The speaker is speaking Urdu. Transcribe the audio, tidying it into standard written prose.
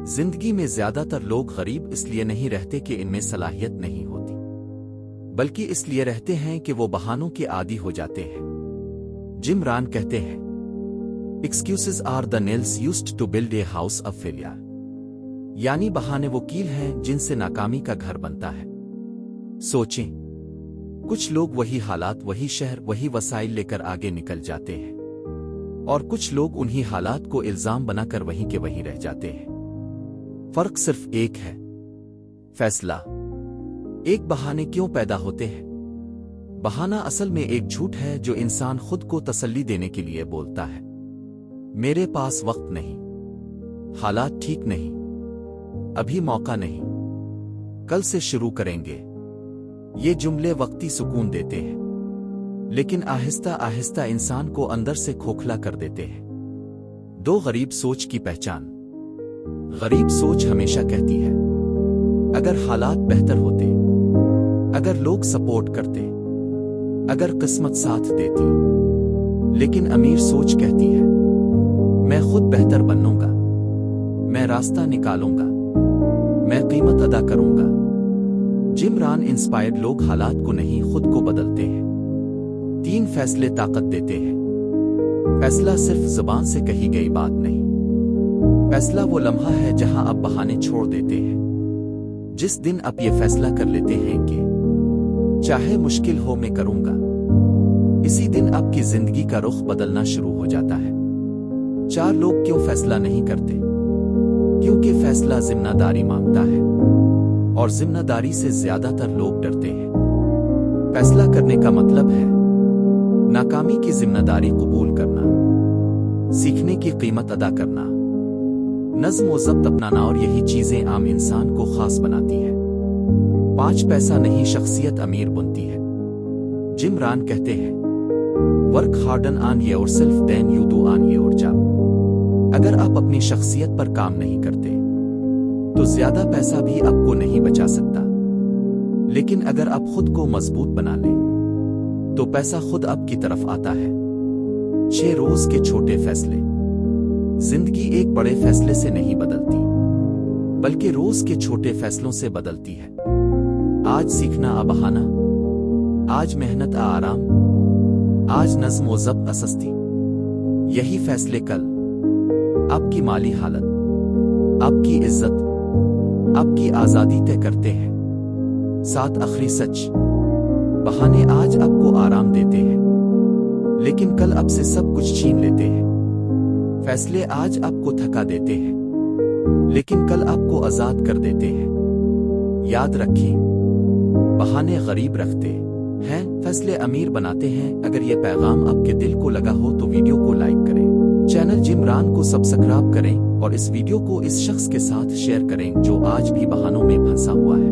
زندگی میں زیادہ تر لوگ غریب اس لیے نہیں رہتے کہ ان میں صلاحیت نہیں ہوتی، بلکہ اس لیے رہتے ہیں کہ وہ بہانوں کے عادی ہو جاتے ہیں۔ جم ران کہتے ہیں، "Excuses are the nails used to build a house of failure." یعنی بہانے وہ کیل ہیں جن سے ناکامی کا گھر بنتا ہے۔ سوچیں، کچھ لوگ وہی حالات، وہی شہر، وہی وسائل لے کر آگے نکل جاتے ہیں، اور کچھ لوگ انہی حالات کو الزام بنا کر وہیں کے وہیں رہ جاتے ہیں۔ فرق صرف ایک ہے، فیصلہ۔ ایک بہانے کیوں پیدا ہوتے ہیں؟ بہانہ اصل میں ایک جھوٹ ہے جو انسان خود کو تسلی دینے کے لیے بولتا ہے۔ میرے پاس وقت نہیں، حالات ٹھیک نہیں، ابھی موقع نہیں، کل سے شروع کریں گے۔ یہ جملے وقتی سکون دیتے ہیں، لیکن آہستہ آہستہ انسان کو اندر سے کھوکھلا کر دیتے ہیں۔ دو غریب سوچ کی پہچان۔ غریب سوچ ہمیشہ کہتی ہے، اگر حالات بہتر ہوتے، اگر لوگ سپورٹ کرتے، اگر قسمت ساتھ دیتی۔ لیکن امیر سوچ کہتی ہے، میں خود بہتر بنوں گا، میں راستہ نکالوں گا، میں قیمت ادا کروں گا۔ جم ران انسپائرڈ لوگ حالات کو نہیں، خود کو بدلتے ہیں۔ 3 فیصلے طاقت دیتے ہیں۔ فیصلہ صرف زبان سے کہی گئی بات نہیں، فیصلہ وہ لمحہ ہے جہاں آپ بہانے چھوڑ دیتے ہیں۔ جس دن آپ یہ فیصلہ کر لیتے ہیں کہ چاہے مشکل ہو میں کروں گا، اسی دن آپ کی زندگی کا رخ بدلنا شروع ہو جاتا ہے۔ 4 لوگ کیوں فیصلہ نہیں کرتے؟ کیونکہ فیصلہ ذمہ داری مانگتا ہے، اور ذمہ داری سے زیادہ تر لوگ ڈرتے ہیں۔ فیصلہ کرنے کا مطلب ہے ناکامی کی ذمہ داری قبول کرنا، سیکھنے کی قیمت ادا کرنا، نظم و ضبط اپنانا، اور یہی چیزیں عام انسان کو خاص بناتی ہے۔ 5 پیسہ نہیں شخصیت امیر بنتی ہے۔ جم ران کہتے ہیں، "Work harder on yourself than you do on your job." اگر آپ اپنی شخصیت پر کام نہیں کرتے تو زیادہ پیسہ بھی آپ کو نہیں بچا سکتا، لیکن اگر آپ خود کو مضبوط بنا لیں تو پیسہ خود آپ کی طرف آتا ہے۔ 6 روز کے چھوٹے فیصلے۔ زندگی ایک بڑے فیصلے سے نہیں بدلتی، بلکہ روز کے چھوٹے فیصلوں سے بدلتی ہے۔ آج سیکھنا بہانہ، آج محنت آرام، آج نظم و ضبط سستی۔ یہی فیصلے کل آپ کی مالی حالت، آپ کی عزت، آپ کی آزادی طے کرتے ہیں۔ 7 آخری سچ۔ بہانے آج آپ کو آرام دیتے ہیں، لیکن کل آپ سے سب کچھ چھین لیتے ہیں۔ فیصلے آج آپ کو تھکا دیتے ہیں، لیکن کل آپ کو آزاد کر دیتے ہیں۔ یاد رکھیں، بہانے غریب رکھتے ہیں، فیصلے امیر بناتے ہیں۔ اگر یہ پیغام آپ کے دل کو لگا ہو تو ویڈیو کو لائک کریں، چینل جم ران کو سبسکرائب کریں، اور اس ویڈیو کو اس شخص کے ساتھ شیئر کریں جو آج بھی بہانوں میں پھنسا ہوا ہے۔